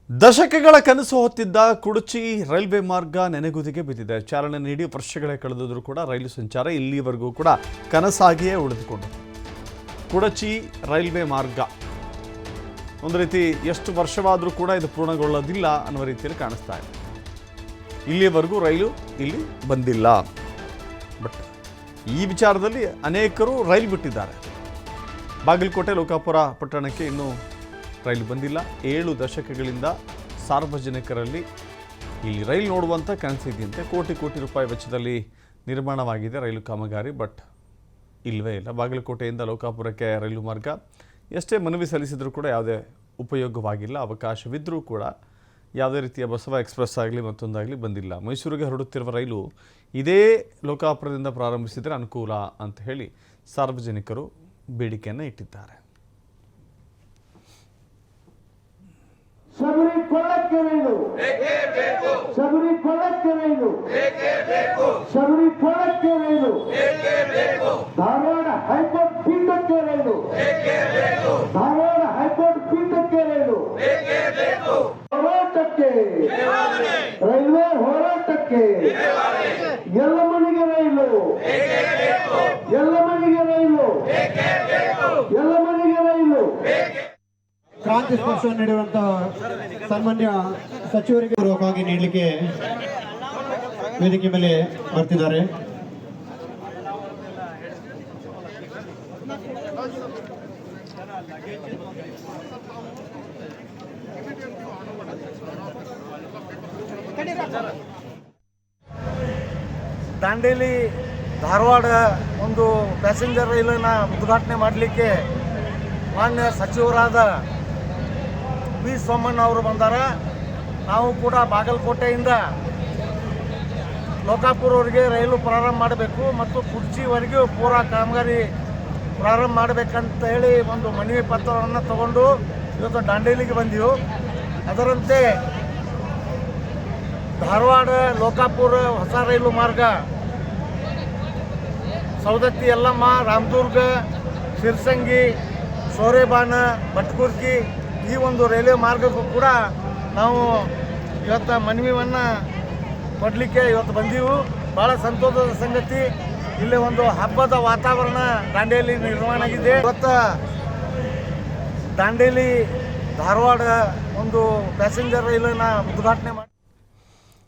ದಶಕಗಳ ಕನಸು ಹೊತ್ತಿದ್ದ ಕುಡಚಿ ರೈಲ್ವೆ ಮಾರ್ಗ ನೆನೆಗುದಿಗೆ ಬಿದ್ದಿದೆ. ಚಾಲನೆ ನೀಡಿ ವರ್ಷಗಳೇ ಕಳೆದರೂ ಕೂಡ ರೈಲು ಸಂಚಾರ ಇಲ್ಲಿವರೆಗೂ ಕೂಡ ಕನಸಾಗಿಯೇ ಉಳಿದುಕೊಂಡಿದೆ. ಕುಡಚಿ ರೈಲ್ವೆ ಮಾರ್ಗ ಒಂದು ರೀತಿ ಎಷ್ಟು ವರ್ಷವಾದರೂ ಕೂಡ ಇದು ಪೂರ್ಣಗೊಳ್ಳೋದಿಲ್ಲ ಅನ್ನುವ ರೀತಿಯಲ್ಲಿ ಕಾಣಿಸ್ತಾ ಇದೆ. ಇಲ್ಲಿಯವರೆಗೂ ರೈಲು ಇಲ್ಲಿ ಬಂದಿಲ್ಲ. ಬಟ್ ಈ ವಿಚಾರದಲ್ಲಿ ಅನೇಕರು ರೈಲು ಬಿಟ್ಟಿದ್ದಾರೆ. ಬಾಗಲಕೋಟೆ ಲೋಕಾಪುರ ಪಟ್ಟಣಕ್ಕೆ ಇನ್ನೂ ರೈಲು ಬಂದಿಲ್ಲ. 7 ದಶಕಗಳಿಂದ ಸಾರ್ವಜನಿಕರಲ್ಲಿ ಇಲ್ಲಿ ರೈಲು ನೋಡುವಂಥ ಕನಸಿದೆಯಂತೆ. ಕೋಟಿ ರೂಪಾಯಿ ವೆಚ್ಚದಲ್ಲಿ ನಿರ್ಮಾಣವಾಗಿದೆ ರೈಲು ಕಾಮಗಾರಿ. ಬಟ್ ಇಲ್ಲವೇ ಇಲ್ಲ. ಬಾಗಲಕೋಟೆಯಿಂದ ಲೋಕಾಪುರಕ್ಕೆ ರೈಲು ಮಾರ್ಗ ಎಷ್ಟೇ ಮನವಿ ಸಲ್ಲಿಸಿದರೂ ಕೂಡ ಯಾವುದೇ ಉಪಯೋಗವಾಗಿಲ್ಲ. ಅವಕಾಶವಿದ್ದರೂ ಕೂಡ ಯಾವುದೇ ರೀತಿಯ ಬಸವ ಎಕ್ಸ್ಪ್ರೆಸ್ ಆಗಲಿ ಮತ್ತೊಂದಾಗಲಿ ಬಂದಿಲ್ಲ. ಮೈಸೂರಿಗೆ ಹೊರಡುತ್ತಿರುವ ರೈಲು ಇದೇ ಲೋಕಾಪುರದಿಂದ ಪ್ರಾರಂಭಿಸಿದರೆ ಅನುಕೂಲ ಅಂತ ಹೇಳಿ ಸಾರ್ವಜನಿಕರು ಬೇಡಿಕೆಯನ್ನು ಇಟ್ಟಿದ್ದಾರೆ. ಶಬರಿ ಕೊಳ್ಳಕ್ಕೆ ರೈಲು ಬೇಕೇ ಬೇಕು, ಶಬರಿ ಕೊಳ್ಳಕ್ಕೆ ರೈಲು ಬೇಕೇ ಬೇಕು, ಶಬರಿ ಕೊಳ್ಳಕ್ಕೆ ರೈಲು ಬೇಕೇ ಬೇಕು, ಧಾರವಾಡ ಹೈಕೋರ್ಟ್ ಪೀಠಕ್ಕೆ ರೈಲು ಬೇಕೇ ಬೇಕು, ಧಾರವಾಡ ಹೈಕೋರ್ಟ್ ಪೀಠಕ್ಕೆ ರೈಲು ಬೇಕೇ ಬೇಕು, ಹೋರಾಟಕ್ಕೆ ರೈಲ್ವೆ ಹೋರಾಟಕ್ಕೆ ಎಲ್ಲ ಮನೆಗೆ ರೈಲು ಬೇಕೇ ಬೇಕು, ಎಲ್ಲ ಮನೆಗೆ ರೈಲು ಬೇಕೇ ಬೇಕು, ಎಲ್ಲ ಮನೆಗೆ ರೈಲು ಕ್ರಾಂತಿ ಸ್ಪರ್ಶ ನೀಡುವಂತಹ ಸಾಮಾನ್ಯ ಸಚಿವರಿಗೆ ಪೂರ್ವಕವಾಗಿ ನೀಡಲಿಕ್ಕೆ ವೇದಿಕೆ ಮೇಲೆ ಬರ್ತಿದ್ದಾರೆ. ದಾಂಡೇಲಿ ಧಾರವಾಡ ಒಂದು ಪ್ಯಾಸೆಂಜರ್ ರೈಲನ್ನು ಉದ್ಘಾಟನೆ ಮಾಡಲಿಕ್ಕೆ ಮಾನ್ಯ ಸಚಿವರಾದ ವಿ ಸೋಮಣ್ಣ ಅವರು ಬಂದಾರ. ನಾವು ಕೂಡ ಬಾಗಲಕೋಟೆಯಿಂದ ಲೋಕಾಪುರವರೆಗೆ ರೈಲು ಪ್ರಾರಂಭ ಮಾಡಬೇಕು ಮತ್ತು ಕುರ್ಚಿವರೆಗೂ ಪೂರಾ ಕಾಮಗಾರಿ ಪ್ರಾರಂಭ ಮಾಡಬೇಕಂತ ಹೇಳಿ ಒಂದು ಮನವಿ ಪತ್ರವನ್ನು ತಗೊಂಡು ಇವತ್ತು ದಾಂಡೇಲಿಗೆ ಬಂದೆವು. ಅದರಂತೆ ಧಾರವಾಡ ಲೋಕಾಪುರ ಹೊಸ ರೈಲು ಮಾರ್ಗ ಸೌದತ್ತಿ ಯಲ್ಲಮ್ಮ, ರಾಮದುರ್ಗ, ಶಿರ್ಸಂಗಿ, ಸೋರೆಬಾನ, ಭಟ್ಕುರ್ಕಿ ಈ ಒಂದು ರೈಲ್ವೆ ಮಾರ್ಗಕ್ಕೂ ಕೂಡ ನಾವು ಇವತ್ತು ಮನವಿಯನ್ನು ಕೊಡಲಿಕ್ಕೆ ಇವತ್ತು ಬಂದೀವು. ಭಾಳ ಸಂತೋಷದ ಸಂಗತಿ. ಇಲ್ಲಿ ಒಂದು ಹಬ್ಬದ ವಾತಾವರಣ ದಾಂಡೇಲಿ ನಿರ್ಮಾಣ ಆಗಿದೆ. ಇವತ್ತು ದಾಂಡೇಲಿ ಧಾರವಾಡ ಒಂದು ಪ್ಯಾಸೆಂಜರ್ ರೈಲನ್ನು ಉದ್ಘಾಟನೆ ಮಾಡಿ